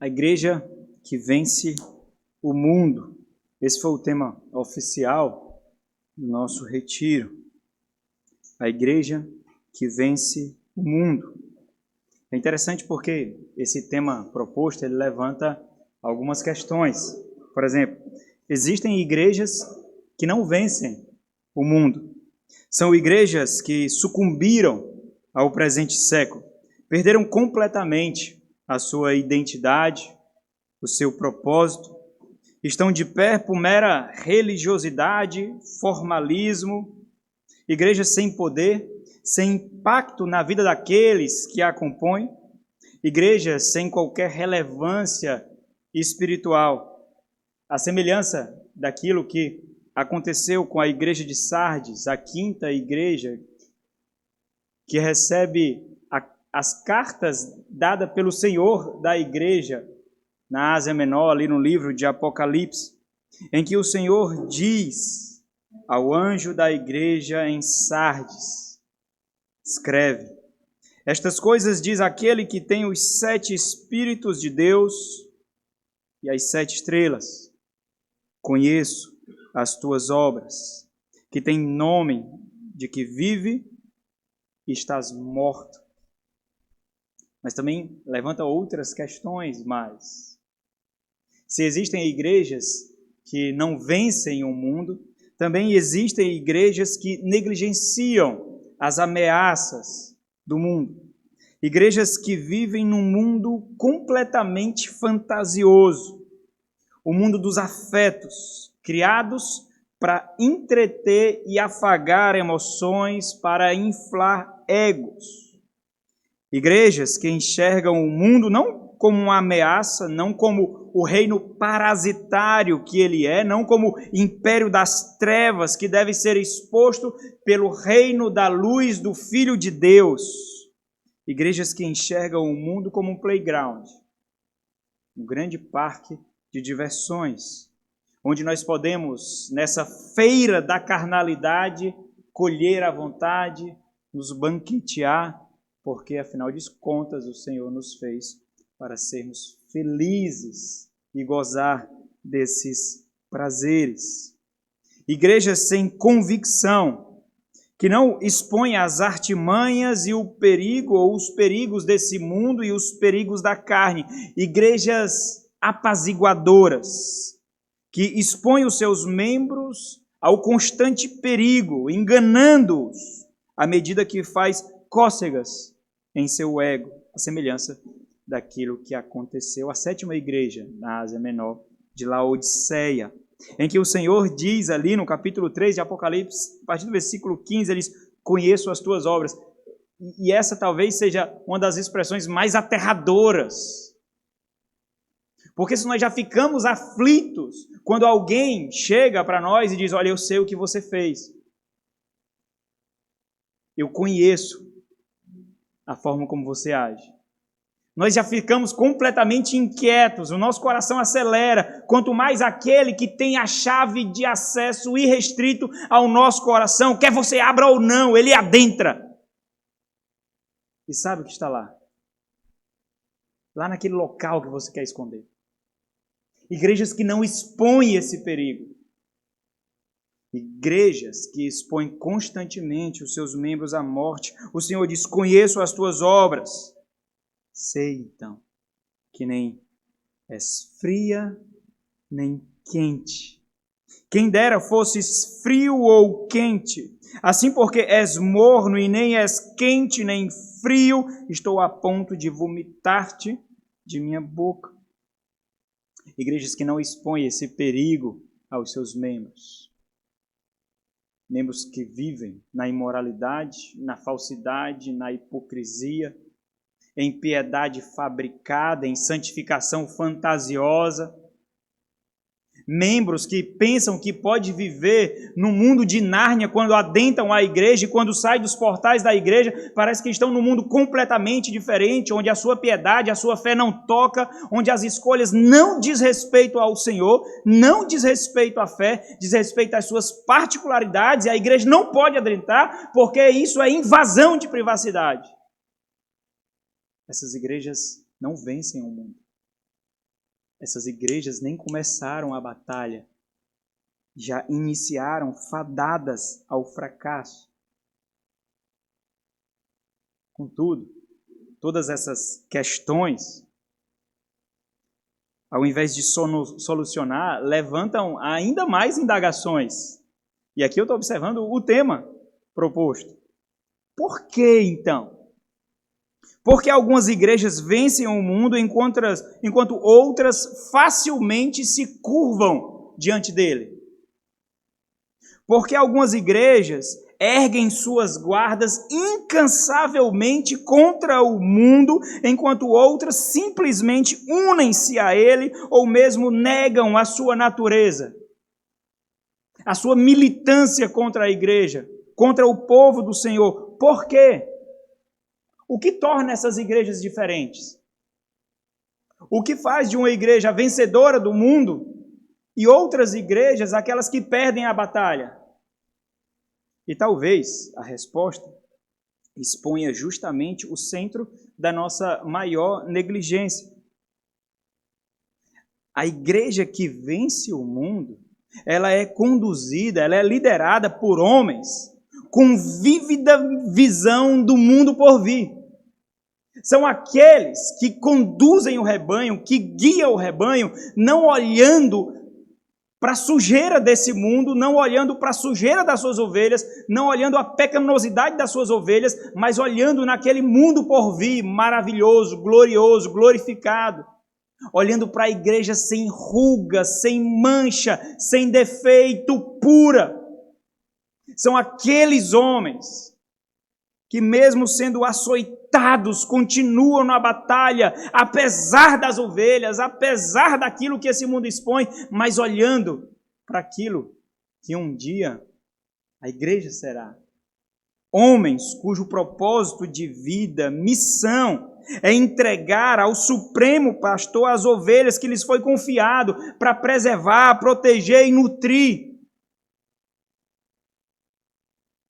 A igreja que vence o mundo. Esse foi o tema oficial do nosso retiro. A igreja que vence o mundo. É interessante porque esse tema proposto, ele levanta algumas questões. Por exemplo, existem igrejas que não vencem o mundo. São igrejas que sucumbiram ao presente século. Perderam completamente a sua identidade, o seu propósito. Estão de pé por mera religiosidade, formalismo. Igrejas sem poder, sem impacto na vida daqueles que a compõem. Igrejas sem qualquer relevância espiritual. A semelhança daquilo que aconteceu com a igreja de Sardes, a quinta igreja, que recebe as cartas dadas pelo Senhor da igreja na Ásia Menor, ali no livro de Apocalipse, em que o Senhor diz ao anjo da igreja em Sardes, escreve: estas coisas diz aquele que tem os 7 Espíritos de Deus e as 7 estrelas. Conheço as tuas obras, que tem nome de que vive e estás morto. Mas também levanta outras questões mais. Se existem igrejas que não vencem o mundo, também existem igrejas que negligenciam as ameaças do mundo. Igrejas que vivem num mundo completamente fantasioso. O mundo dos afetos, criados para entreter e afagar emoções, para inflar egos. Igrejas que enxergam o mundo não como uma ameaça, não como o reino parasitário que ele é, não como império das trevas que deve ser exposto pelo reino da luz do Filho de Deus. Igrejas que enxergam o mundo como um playground, um grande parque de diversões, onde nós podemos, nessa feira da carnalidade, colher à vontade, nos banquetear, porque, afinal de contas, o Senhor nos fez para sermos felizes e gozar desses prazeres. Igrejas sem convicção, que não expõem as artimanhas e o perigo, ou os perigos desse mundo e os perigos da carne. Igrejas apaziguadoras, que expõem os seus membros ao constante perigo, enganando-os, à medida que faz cócegas em seu ego, a semelhança daquilo que aconteceu à 7ª igreja na Ásia Menor, de Laodiceia, em que o Senhor diz ali no capítulo 3 de Apocalipse, a partir do versículo 15, ele diz: conheço as tuas obras. E essa talvez seja uma das expressões mais aterradoras. Porque se nós já ficamos aflitos quando alguém chega para nós e diz: olha, eu sei o que você fez. Eu conheço a forma como você age. Nós já ficamos completamente inquietos, o nosso coração acelera, quanto mais aquele que tem a chave de acesso irrestrito ao nosso coração, quer você abra ou não, ele adentra. E sabe o que está lá? Lá naquele local que você quer esconder. Igrejas que não expõem esse perigo. Igrejas que expõem constantemente os seus membros à morte. O Senhor diz: conheço as tuas obras. Sei, então, que nem és fria, nem quente. Quem dera fosses frio ou quente. Assim, porque és morno e nem és quente nem frio, estou a ponto de vomitar-te de minha boca. Igrejas que não expõem esse perigo aos seus membros. Membros que vivem na imoralidade, na falsidade, na hipocrisia, em piedade fabricada, em santificação fantasiosa. Membros que pensam que pode viver no mundo de Nárnia quando adentram a igreja e quando saem dos portais da igreja, parece que estão num mundo completamente diferente, onde a sua piedade, a sua fé não toca, onde as escolhas não diz respeito ao Senhor, não diz respeito à fé, diz respeito às suas particularidades, e a igreja não pode adentrar, porque isso é invasão de privacidade. Essas igrejas não vencem o mundo. essas igrejas nem começaram a batalha, já iniciaram fadadas ao fracasso. Contudo, todas essas questões, ao invés de solucionar, levantam ainda mais indagações. E aqui eu estou observando o tema proposto. Por que, então? Porque algumas igrejas vencem o mundo enquanto outras facilmente se curvam diante dele. Porque algumas igrejas erguem suas guardas incansavelmente contra o mundo, enquanto outras simplesmente unem-se a ele ou mesmo negam a sua natureza, a sua militância contra a igreja, contra o povo do Senhor. Por quê? O que torna essas igrejas diferentes? O que faz de uma igreja vencedora do mundo e outras igrejas aquelas que perdem a batalha? E talvez a resposta exponha justamente o centro da nossa maior negligência. A igreja que vence o mundo, ela é conduzida, ela é liderada por homens com vívida visão do mundo por vir. São aqueles que conduzem o rebanho, que guiam o rebanho, não olhando para a sujeira desse mundo, não olhando para a sujeira das suas ovelhas, não olhando a pecaminosidade das suas ovelhas, mas olhando naquele mundo por vir, maravilhoso, glorioso, glorificado. Olhando para a igreja sem ruga, sem mancha, sem defeito, pura. São aqueles homens que, mesmo sendo açoitados, continuam na batalha, apesar das ovelhas, apesar daquilo que esse mundo expõe, mas olhando para aquilo que um dia a igreja será. Homens cujo propósito de vida, missão, é entregar ao Supremo Pastor as ovelhas que lhes foi confiado para preservar, proteger e nutrir.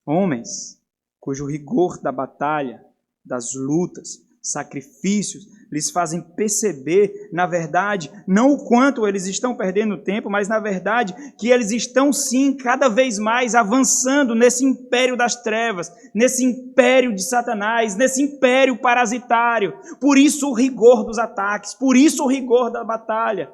Homens cujo rigor da batalha, das lutas, sacrifícios, lhes fazem perceber, na verdade, não o quanto eles estão perdendo tempo, mas, na verdade, que eles estão, sim, cada vez mais avançando nesse império das trevas, nesse império de Satanás, nesse império parasitário. Por isso o rigor dos ataques, por isso o rigor da batalha.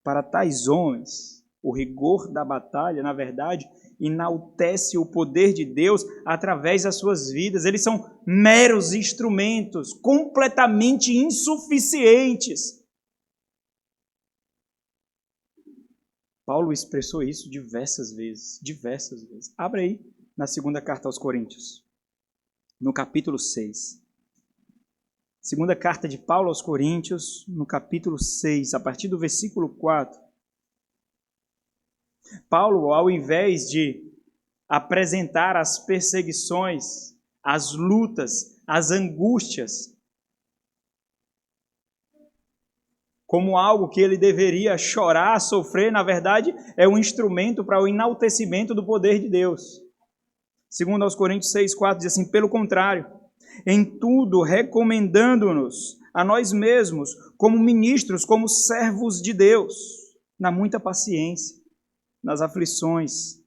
Para tais homens, o rigor da batalha, na verdade, enaltece o poder de Deus através das suas vidas. Eles são meros instrumentos, completamente insuficientes. Paulo expressou isso diversas vezes. Abra aí na segunda carta aos Coríntios, no capítulo 6. Segunda carta de Paulo aos Coríntios, no capítulo 6, a partir do versículo 4. Paulo, ao invés de apresentar as perseguições, as lutas, as angústias, como algo que ele deveria chorar, sofrer, na verdade, é um instrumento para o enaltecimento do poder de Deus. Segundo aos Coríntios 6:4 diz assim: pelo contrário, em tudo recomendando-nos a nós mesmos, como ministros, como servos de Deus, na muita paciência, nas aflições,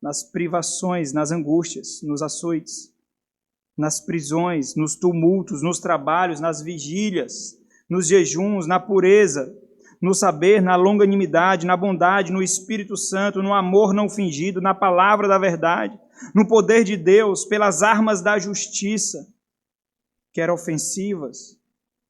nas privações, nas angústias, nos açoites, nas prisões, nos tumultos, nos trabalhos, nas vigílias, nos jejuns, na pureza, no saber, na longanimidade, na bondade, no Espírito Santo, no amor não fingido, na palavra da verdade, no poder de Deus, pelas armas da justiça, quer ofensivas,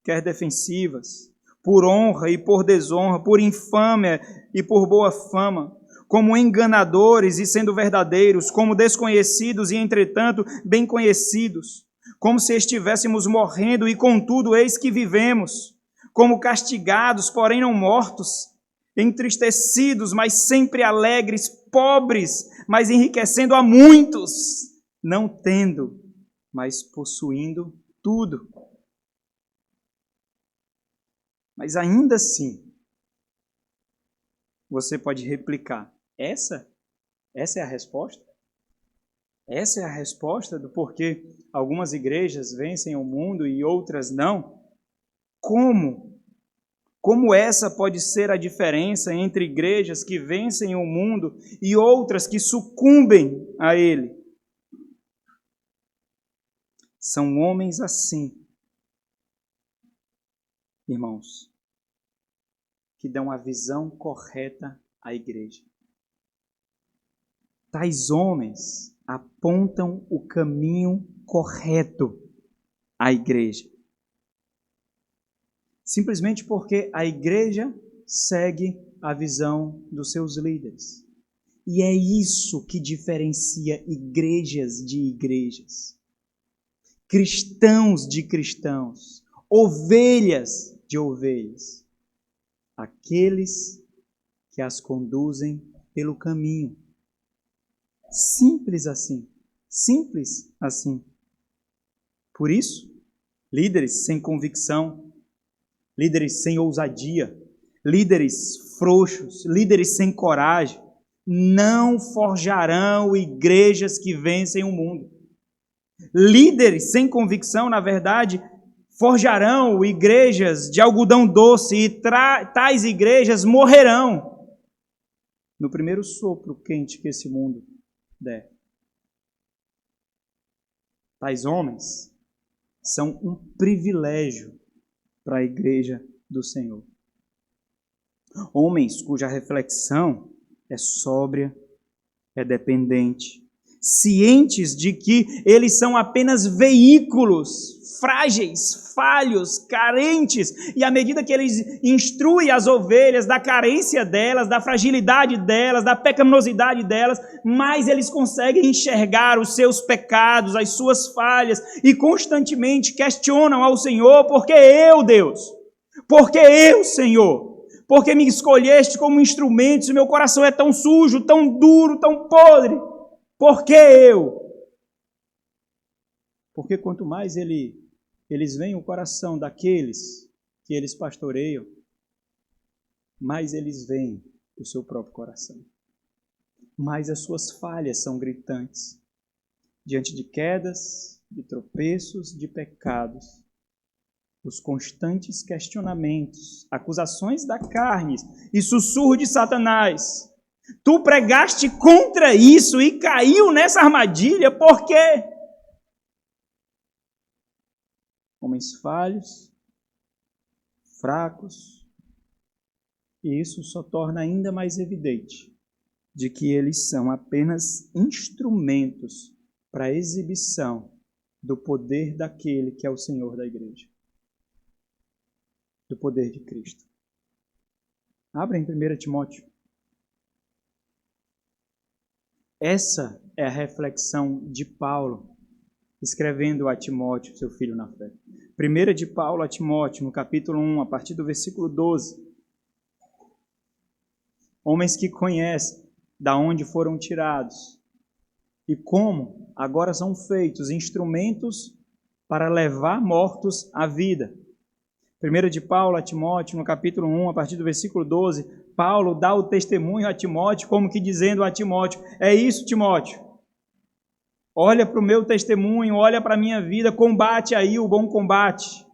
quer defensivas, por honra e por desonra, por infâmia e por boa fama, como enganadores e sendo verdadeiros, como desconhecidos e, entretanto, bem conhecidos, como se estivéssemos morrendo e, contudo, eis que vivemos, como castigados, porém não mortos, entristecidos, mas sempre alegres, pobres, mas enriquecendo a muitos, não tendo, mas possuindo tudo. Mas ainda assim, você pode replicar: essa é a resposta? Essa é a resposta do porquê algumas igrejas vencem o mundo e outras não? Como Como essa pode ser a diferença entre igrejas que vencem o mundo e outras que sucumbem a ele? São homens assim, irmãos, que dão a visão correta à igreja. Tais homens apontam o caminho correto à igreja. Simplesmente porque a igreja segue a visão dos seus líderes. E é isso que diferencia igrejas de igrejas. Cristãos de cristãos. Ovelhas de ovelhas. Aqueles que as conduzem pelo caminho. Simples assim. Simples assim. Por isso, líderes sem convicção, líderes sem ousadia, líderes frouxos, líderes sem coragem, não forjarão igrejas que vencem o mundo. Líderes sem convicção, na verdade, forjarão igrejas de algodão doce e tais igrejas morrerão no primeiro sopro quente que esse mundo der. Tais homens são um privilégio para a igreja do Senhor. Homens cuja reflexão é sóbria, é dependente, cientes de que eles são apenas veículos frágeis, falhos, carentes, e à medida que eles instruem as ovelhas da carência delas, da fragilidade delas, da pecaminosidade delas, mais eles conseguem enxergar os seus pecados, as suas falhas, e constantemente questionam ao Senhor: por que eu, Deus? Por que eu, Senhor? Porque me escolheste como instrumento, se meu coração é tão sujo, tão duro, tão podre? Por que eu? Porque quanto mais eles veem o coração daqueles que eles pastoreiam, mais eles veem o seu próprio coração. Mais as suas falhas são gritantes. Diante de quedas, de tropeços, de pecados, os constantes questionamentos, acusações da carne e sussurro de Satanás. Tu pregaste contra isso e caiu nessa armadilha, por quê? Homens falhos, fracos, e isso só torna ainda mais evidente de que eles são apenas instrumentos para a exibição do poder daquele que é o Senhor da igreja. Do poder de Cristo. Abra em 1 Timóteo. Essa é a reflexão de Paulo, escrevendo a Timóteo, seu filho na fé. 1 de Paulo a Timóteo, no capítulo 1, a partir do versículo 12. Homens que conhecem da onde foram tirados e como agora são feitos instrumentos para levar mortos à vida. 1 de Paulo a Timóteo, no capítulo 1, a partir do versículo 12, Paulo dá o testemunho a Timóteo, como que dizendo a Timóteo: é isso, Timóteo, olha para o meu testemunho, olha para a minha vida, combate aí o bom combate,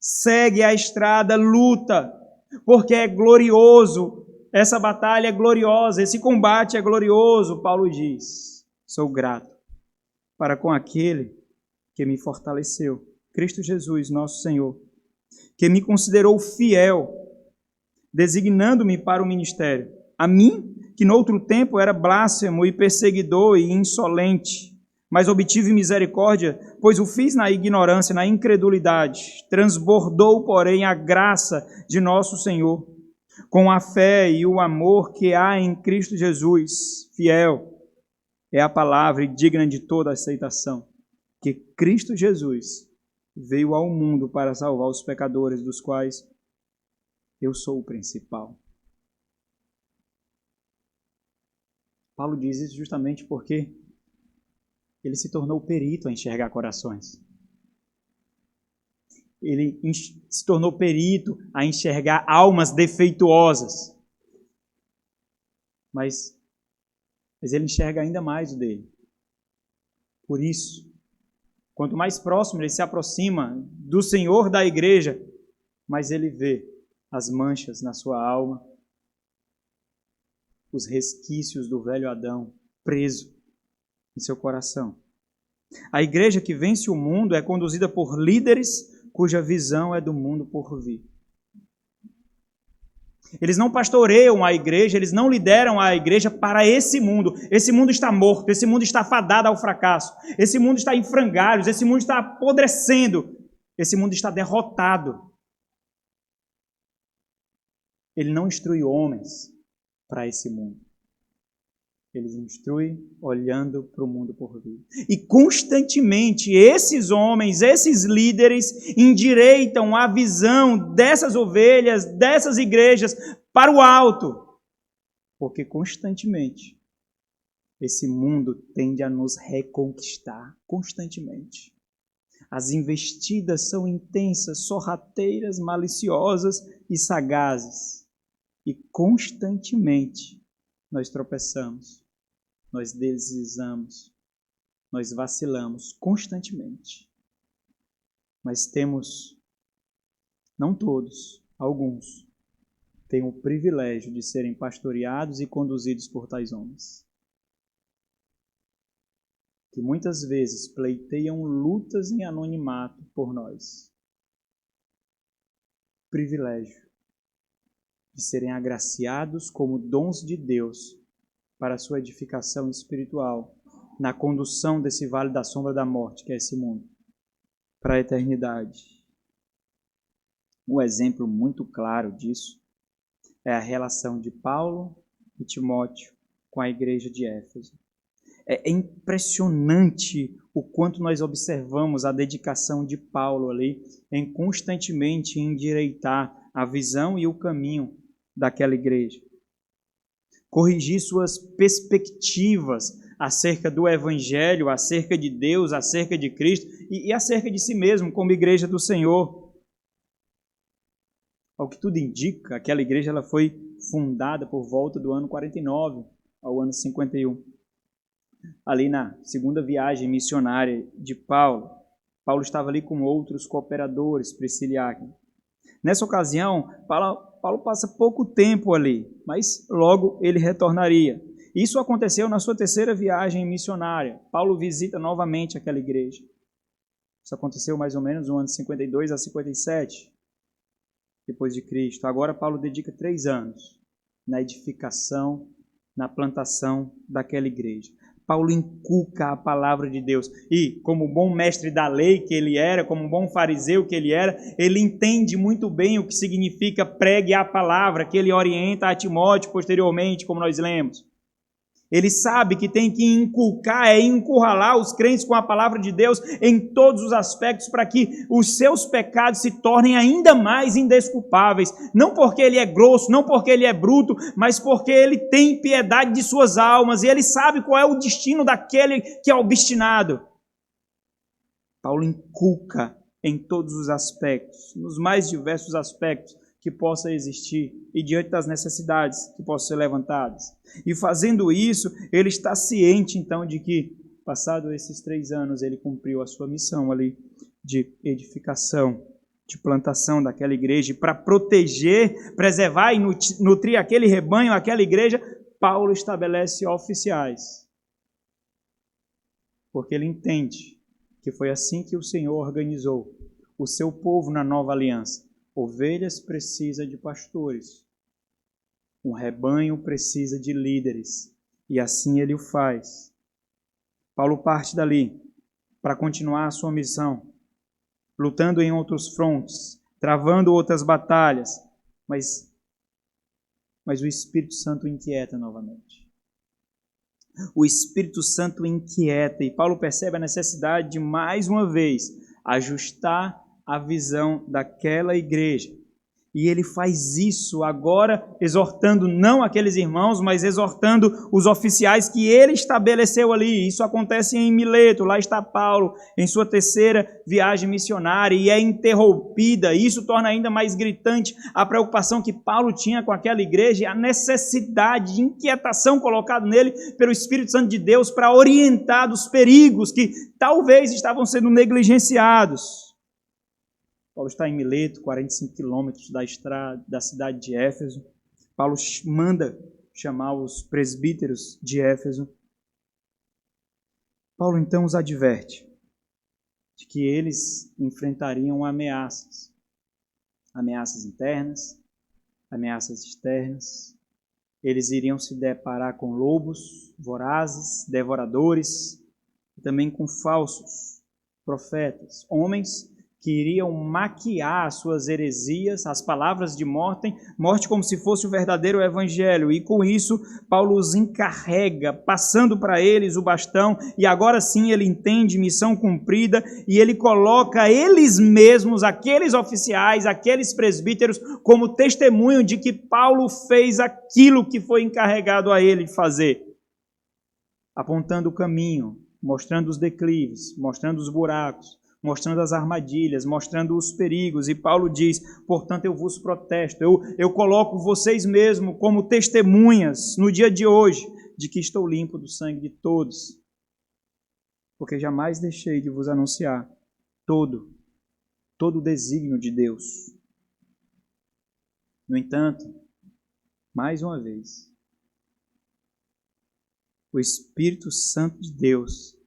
segue a estrada, luta, porque é glorioso, essa batalha é gloriosa, esse combate é glorioso. Paulo diz: sou grato para com aquele que me fortaleceu, Cristo Jesus, nosso Senhor, que me considerou fiel, designando-me para o ministério. A mim, que noutro tempo era blasfemo e perseguidor e insolente, mas obtive misericórdia, pois o fiz na ignorância, na incredulidade. Transbordou, porém, a graça de nosso Senhor, com a fé e o amor que há em Cristo Jesus. Fiel é a palavra e digna de toda aceitação, que Cristo Jesus veio ao mundo para salvar os pecadores, dos quais eu sou o principal. Paulo diz isso justamente porque ele se tornou perito a enxergar corações. Ele se tornou perito a enxergar almas defeituosas. Mas ele enxerga ainda mais o dele. Por isso, quanto mais próximo ele se aproxima do Senhor da igreja, mais ele vê as manchas na sua alma, os resquícios do velho Adão preso em seu coração. A igreja que vence o mundo é conduzida por líderes cuja visão é do mundo por vir. Eles não pastoreiam a igreja, eles não lideram a igreja para esse mundo. Esse mundo está morto, esse mundo está fadado ao fracasso, esse mundo está em frangalhos, esse mundo está apodrecendo, esse mundo está derrotado. Ele não instrui homens para esse mundo. Ele instrui olhando para o mundo por vir. E constantemente esses homens, esses líderes, endireitam a visão dessas ovelhas, dessas igrejas, para o alto. Porque constantemente esse mundo tende a nos reconquistar. Constantemente. As investidas são intensas, sorrateiras, maliciosas e sagazes. E constantemente nós tropeçamos, nós deslizamos, nós vacilamos constantemente. Mas temos, não todos, alguns, têm o privilégio de serem pastoreados e conduzidos por tais homens, que muitas vezes pleiteiam lutas em anonimato por nós. Privilégio de serem agraciados como dons de Deus para a sua edificação espiritual, na condução desse vale da sombra da morte, que é esse mundo, para a eternidade. Um exemplo muito claro disso é a relação de Paulo e Timóteo com a igreja de Éfeso. É impressionante o quanto nós observamos a dedicação de Paulo ali em constantemente endireitar a visão e o caminho daquela igreja. Corrigir suas perspectivas acerca do Evangelho, acerca de Deus, acerca de Cristo e acerca de si mesmo como igreja do Senhor. Ao que tudo indica, aquela igreja ela foi fundada por volta do ano 49 ao ano 51. Ali na segunda viagem missionária de Paulo. Paulo estava ali com outros cooperadores, Priscila e Áquila. Nessa ocasião, Paulo passa pouco tempo ali, mas logo ele retornaria. Isso aconteceu na sua terceira viagem missionária. Paulo visita novamente aquela igreja. Isso aconteceu mais ou menos no ano 52 a 57, depois de Cristo. Agora Paulo dedica 3 anos na edificação, na plantação daquela igreja. Paulo inculca a palavra de Deus. E, como bom mestre da lei que ele era, como bom fariseu que ele era, ele entende muito bem o que significa pregue a palavra, que ele orienta a Timóteo posteriormente, como nós lemos. Ele sabe que tem que inculcar, encurralar os crentes com a palavra de Deus em todos os aspectos para que os seus pecados se tornem ainda mais indesculpáveis. Não porque ele é grosso, não porque ele é bruto, mas porque ele tem piedade de suas almas e ele sabe qual é o destino daquele que é obstinado. Paulo inculca em todos os aspectos, nos mais diversos aspectos que possa existir e diante das necessidades que possam ser levantadas. E fazendo isso, ele está ciente, então, de que, passados esses 3 anos, ele cumpriu a sua missão ali de edificação, de plantação daquela igreja. E para proteger, preservar e nutrir aquele rebanho, aquela igreja, Paulo estabelece oficiais. Porque ele entende que foi assim que o Senhor organizou o seu povo na nova aliança. Ovelhas precisa de pastores. Um rebanho precisa de líderes. E assim ele o faz. Paulo parte dali para continuar a sua missão, lutando em outros frontes, travando outras batalhas, mas o Espírito Santo inquieta novamente. O Espírito Santo inquieta e Paulo percebe a necessidade de, mais uma vez, ajustar a visão daquela igreja. E ele faz isso agora, exortando não aqueles irmãos, mas exortando os oficiais que ele estabeleceu ali. Isso acontece em Mileto, lá está Paulo, em sua terceira viagem missionária, e é interrompida. Isso torna ainda mais gritante a preocupação que Paulo tinha com aquela igreja e a necessidade de inquietação colocada nele pelo Espírito Santo de Deus para orientar dos perigos que talvez estavam sendo negligenciados. Paulo está em Mileto, 45 quilômetros da cidade de Éfeso. Paulo manda chamar os presbíteros de Éfeso. Paulo então os adverte de que eles enfrentariam ameaças. Ameaças internas, ameaças externas. Eles iriam se deparar com lobos vorazes, devoradores, e também com falsos profetas, homens que iriam maquiar as suas heresias, as palavras de morte como se fosse o verdadeiro evangelho. E com isso, Paulo os encarrega, passando para eles o bastão, e agora sim ele entende missão cumprida, e ele coloca eles mesmos, aqueles oficiais, aqueles presbíteros, como testemunho de que Paulo fez aquilo que foi encarregado a ele de fazer, apontando o caminho, mostrando os declives, mostrando os buracos, mostrando as armadilhas, mostrando os perigos. E Paulo diz, portanto eu vos protesto, eu coloco vocês mesmos como testemunhas no dia de hoje, de que estou limpo do sangue de todos, porque jamais deixei de vos anunciar todo o desígnio de Deus. No entanto, mais uma vez, o Espírito Santo de Deus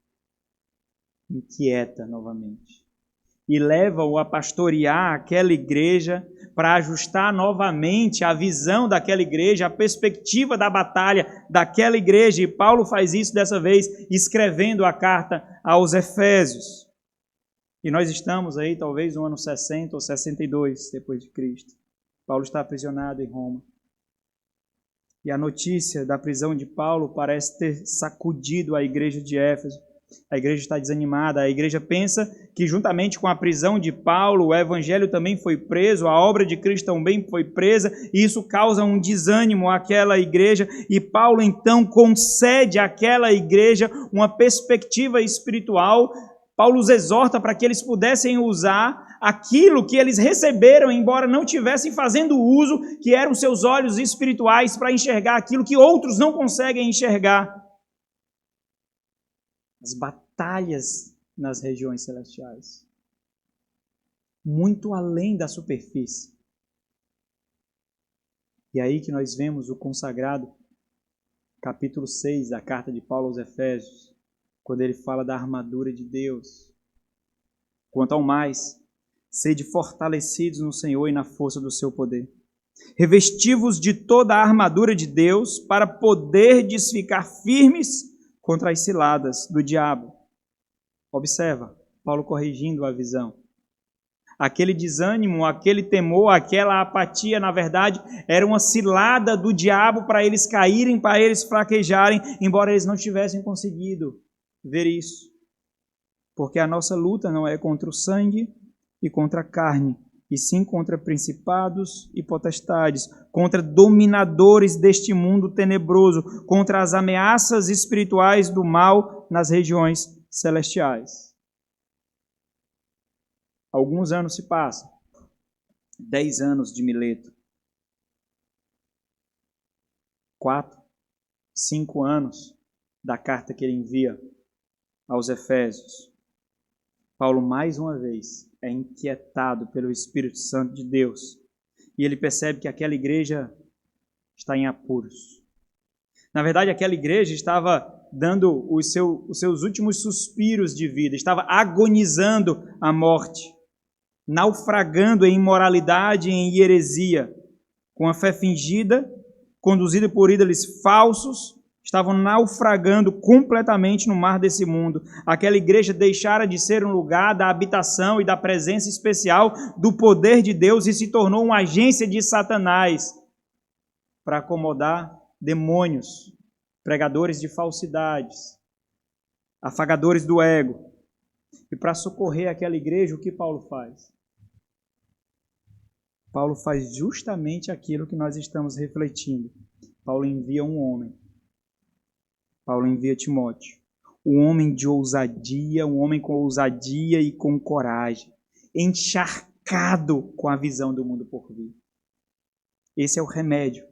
inquieta novamente e leva-o a pastorear aquela igreja para ajustar novamente a visão daquela igreja, a perspectiva da batalha daquela igreja. E Paulo faz isso dessa vez escrevendo a carta aos Efésios. E nós estamos aí talvez no ano 60 ou 62 depois de Cristo. Paulo está aprisionado em Roma. E a notícia da prisão de Paulo parece ter sacudido a igreja de Éfeso. A igreja está desanimada, a igreja pensa que juntamente com a prisão de Paulo, o evangelho também foi preso, a obra de Cristo também foi presa, e isso causa um desânimo àquela igreja, e Paulo então concede àquela igreja uma perspectiva espiritual. Paulo os exorta para que eles pudessem usar aquilo que eles receberam, embora não tivessem fazendo uso, que eram seus olhos espirituais para enxergar aquilo que outros não conseguem enxergar. As batalhas nas regiões celestiais, muito além da superfície. E aí que nós vemos o consagrado capítulo 6 da carta de Paulo aos Efésios, quando ele fala da armadura de Deus. Quanto ao mais, sede fortalecidos no Senhor e na força do seu poder. Revesti-vos de toda a armadura de Deus para poderdes ficar firmes contra as ciladas do diabo. Observa, Paulo corrigindo a visão. Aquele desânimo, aquele temor, aquela apatia, na verdade, era uma cilada do diabo para eles caírem, para eles fraquejarem, embora eles não tivessem conseguido ver isso. Porque a nossa luta não é contra o sangue e contra a carne, e sim contra principados e potestades, contra dominadores deste mundo tenebroso, contra as ameaças espirituais do mal nas regiões celestiais. Alguns anos se passam, 10 anos de Mileto, 4, 5 anos da carta que ele envia aos Efésios. Paulo, mais uma vez, é inquietado pelo Espírito Santo de Deus. E ele percebe que aquela igreja está em apuros. Na verdade, aquela igreja estava dando os seus últimos suspiros de vida, estava agonizando a morte, naufragando em imoralidade e em heresia, com a fé fingida, conduzida por ídolos falsos, estavam naufragando completamente no mar desse mundo. Aquela igreja deixara de ser um lugar da habitação e da presença especial do poder de Deus e se tornou uma agência de Satanás para acomodar demônios, pregadores de falsidades, afagadores do ego. E para socorrer aquela igreja, o que Paulo faz? Paulo faz justamente aquilo que nós estamos refletindo. Paulo envia um homem. Paulo envia Timóteo, um homem de ousadia, um homem com ousadia e com coragem, encharcado com a visão do mundo por vir. Esse é o remédio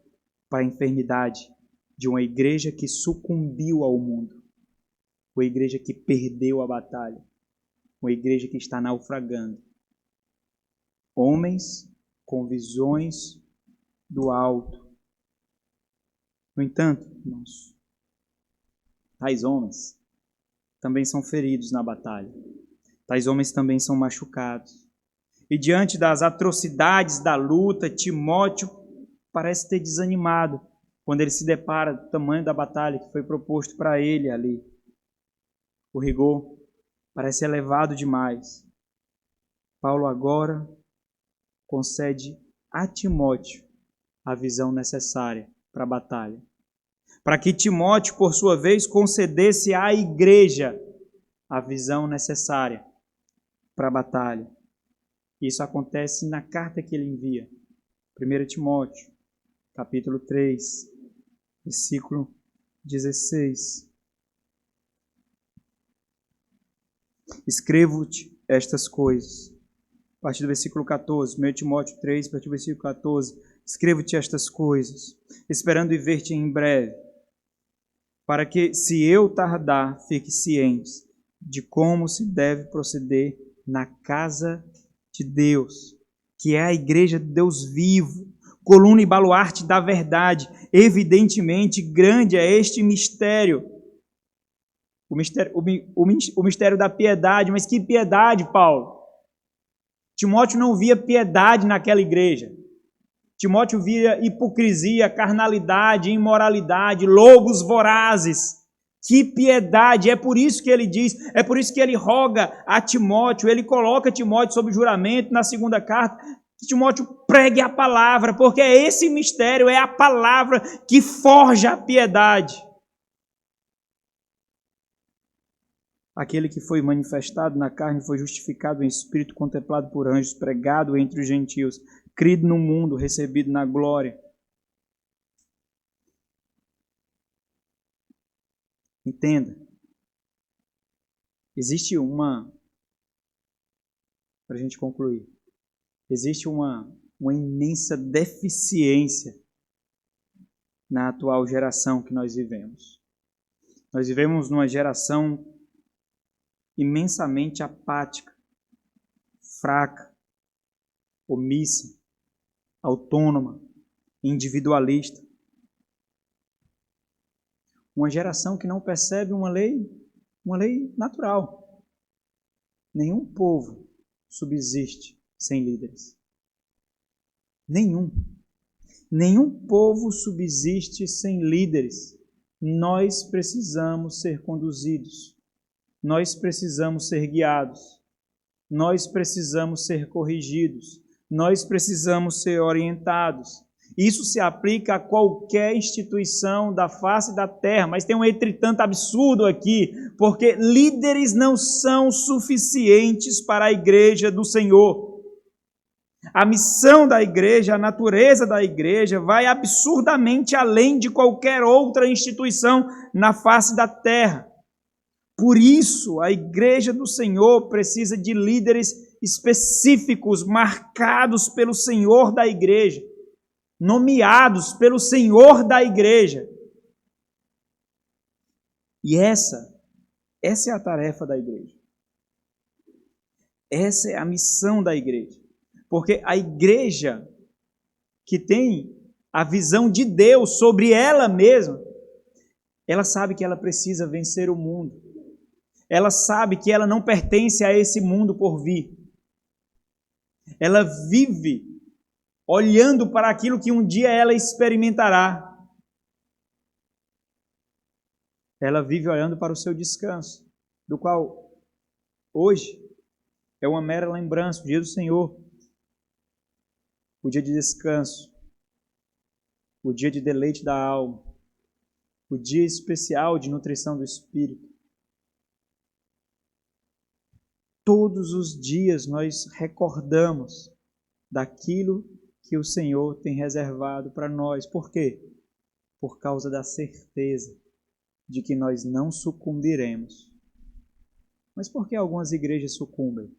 para a enfermidade de uma igreja que sucumbiu ao mundo, uma igreja que perdeu a batalha, uma igreja que está naufragando. homens com visões do alto. No entanto, irmãos, tais homens também são feridos na batalha. Tais homens também são machucados. E diante das atrocidades da luta, Timóteo parece ter desanimado quando ele se depara com o tamanho da batalha que foi proposto para ele ali. O rigor parece elevado demais. Paulo agora concede a Timóteo a visão necessária para a batalha. Para que Timóteo, por sua vez, concedesse à igreja a visão necessária para a batalha. Isso acontece na carta que ele envia. 1 Timóteo, capítulo 3, versículo 16. Escrevo-te estas coisas. A partir do versículo 14, 1 Timóteo 3, a partir do versículo 14. Escrevo-te estas coisas, esperando ver-te em breve, para que, se eu tardar, fique ciente de como se deve proceder na casa de Deus, que é a igreja de Deus vivo, coluna e baluarte da verdade. Evidentemente, grande é este mistério. O mistério da piedade. Mas que piedade, Paulo? Timóteo não via piedade naquela igreja. Timóteo via hipocrisia, carnalidade, imoralidade, lobos vorazes. Que piedade! É por isso que ele diz, é por isso que ele roga a Timóteo, ele coloca Timóteo sob juramento na segunda carta, que Timóteo pregue a palavra, porque esse mistério é a palavra que forja a piedade. Aquele que foi manifestado na carne foi justificado em espírito, contemplado por anjos, pregado entre os gentios, crido no mundo, recebido na glória. Entenda. Existe para a gente concluir, existe uma imensa deficiência na atual geração que nós vivemos. Nós vivemos numa geração imensamente apática, fraca, omissa, autônoma, individualista. Uma geração que não percebe uma lei natural. Nenhum povo subsiste sem líderes. Nenhum povo subsiste sem líderes. Nós precisamos ser conduzidos. Nós precisamos ser guiados. Nós precisamos ser corrigidos. Nós precisamos ser orientados. Isso se aplica a qualquer instituição da face da terra, mas tem um entretanto absurdo aqui, porque líderes não são suficientes para a igreja do Senhor. A missão da igreja, a natureza da igreja vai absurdamente além de qualquer outra instituição na face da terra. Por isso, a igreja do Senhor precisa de líderes específicos, marcados pelo Senhor da igreja, nomeados pelo Senhor da igreja. E essa é a tarefa da igreja. Essa é a missão da igreja. Porque a igreja que tem a visão de Deus sobre ela mesma, ela sabe que ela precisa vencer o mundo. Ela sabe que ela não pertence a esse mundo por vir. Ela vive olhando para aquilo que um dia ela experimentará. Ela vive olhando para o seu descanso, do qual hoje é uma mera lembrança, o dia do Senhor, o dia de descanso, o dia de deleite da alma, o dia especial de nutrição do espírito. Todos os dias nós recordamos daquilo que o Senhor tem reservado para nós. Por quê? Por causa da certeza de que nós não sucumbiremos. Mas por que algumas igrejas sucumbem?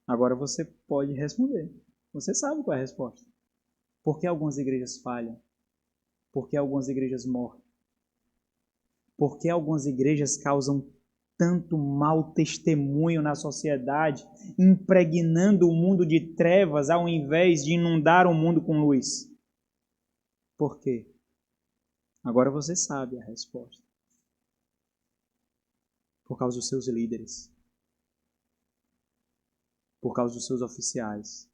Agora você pode responder. Você sabe qual é a resposta. Por que algumas igrejas falham? Por que algumas igrejas morrem? Por que algumas igrejas causam tanto mau testemunho na sociedade, impregnando o mundo de trevas ao invés de inundar o mundo com luz? Por quê? Agora você sabe a resposta. Por causa dos seus líderes. Por causa dos seus oficiais.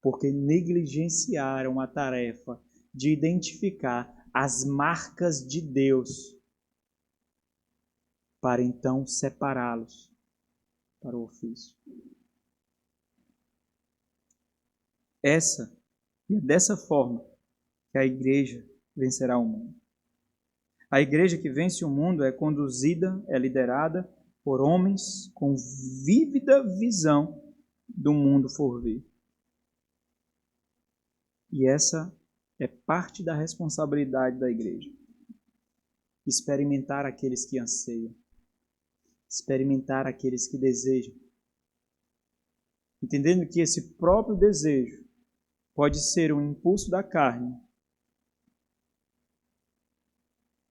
Porque negligenciaram a tarefa de identificar as marcas de Deus para então separá-los para o ofício. E é dessa forma que a igreja vencerá o mundo. A igreja que vence o mundo é conduzida, é liderada por homens com vívida visão do mundo por vir. E essa é parte da responsabilidade da igreja. Experimentar aqueles que anseiam. Experimentar aqueles que desejam. Entendendo que esse próprio desejo pode ser um impulso da carne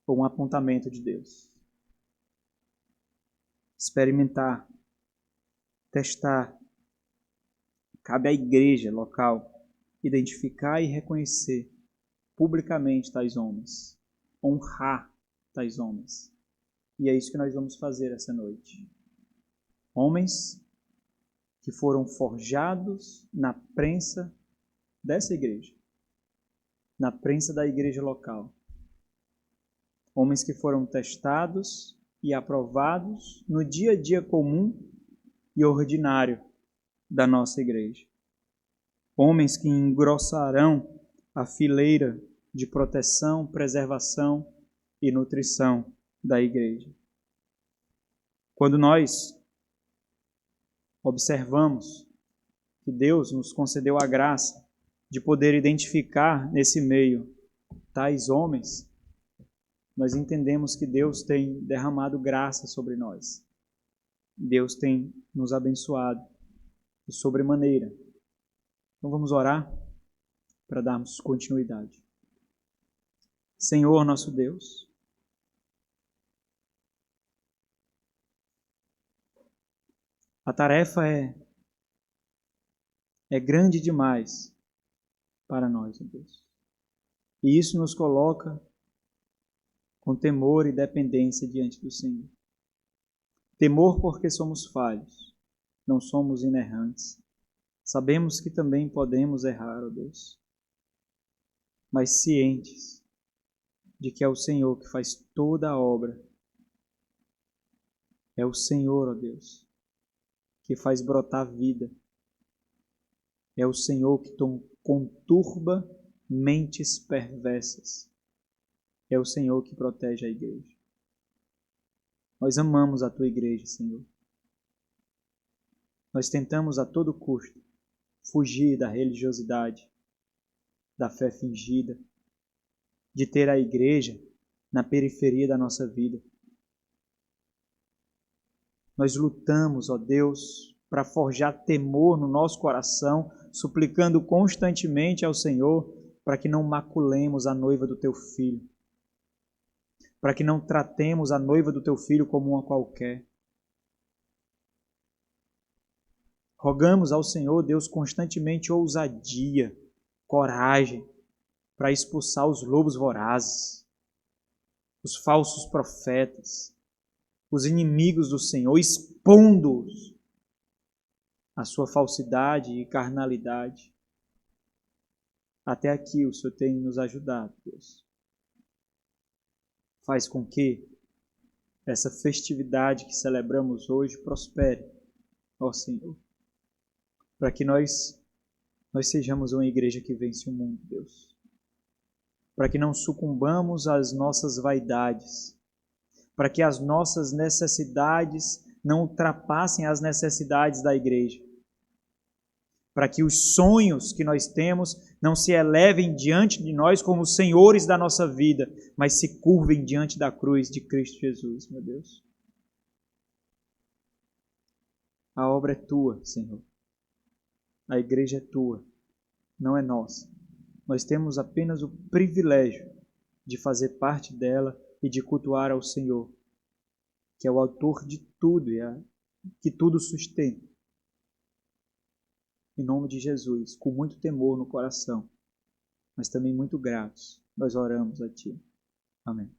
ou um apontamento de Deus. Experimentar, testar. Cabe à igreja local identificar e reconhecer publicamente tais homens, honrar tais homens. E é isso que nós vamos fazer essa noite. Homens que foram forjados na prensa dessa igreja, na prensa da igreja local. Homens que foram testados e aprovados no dia a dia comum e ordinário da nossa igreja. Homens que engrossarão a fileira de proteção, preservação e nutrição da igreja. Quando nós observamos que Deus nos concedeu a graça de poder identificar nesse meio tais homens, nós entendemos que Deus tem derramado graça sobre nós. Deus tem nos abençoado de sobremaneira. Então vamos orar para darmos continuidade. Senhor nosso Deus, a tarefa é grande demais para nós, ó Deus. E isso nos coloca com temor e dependência diante do Senhor. Temor porque somos falhos, não somos inerrantes. Sabemos que também podemos errar, ó Deus, mas cientes de que é o Senhor que faz toda a obra. É o Senhor, ó Deus, que faz brotar vida. É o Senhor que conturba mentes perversas. É o Senhor que protege a igreja. Nós amamos a tua igreja, Senhor. Nós tentamos a todo custo fugir da religiosidade, da fé fingida, de ter a igreja na periferia da nossa vida. Nós lutamos, ó Deus, para forjar temor no nosso coração, suplicando constantemente ao Senhor para que não maculemos a noiva do teu filho, para que não tratemos a noiva do teu filho como uma qualquer. Rogamos ao Senhor, Deus, constantemente ousadia, coragem, para expulsar os lobos vorazes, os falsos profetas, os inimigos do Senhor, expondo-os à sua falsidade e carnalidade. Até aqui o Senhor tem nos ajudado, Deus. Faz com que essa festividade que celebramos hoje prospere, ó Senhor, para que nós sejamos uma igreja que vence o mundo, Deus. Para que não sucumbamos às nossas vaidades, para que as nossas necessidades não ultrapassem as necessidades da igreja, para que os sonhos que nós temos não se elevem diante de nós como senhores da nossa vida, mas se curvem diante da cruz de Cristo Jesus, meu Deus. A obra é tua, Senhor. A igreja é tua, não é nossa. Nós temos apenas o privilégio de fazer parte dela e de cultuar ao Senhor, que é o autor de tudo e que tudo sustenta. Em nome de Jesus, com muito temor no coração, mas também muito gratos, nós oramos a Ti. Amém.